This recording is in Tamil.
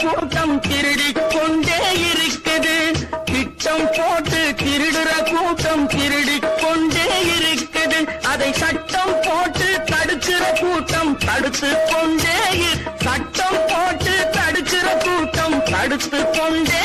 கூட்டம் திருடிக் கொண்டே இருக்குது. திட்டம் போட்டு திருடுற கூட்டம் திருடிக் கொண்டே இருக்குது. அதை சட்டம் போட்டு தடுக்கிற கூட்டம் தடுத்து கொண்டே சட்டம் போட்டு தடுக்கிற கூட்டம் தடுத்து கொண்டே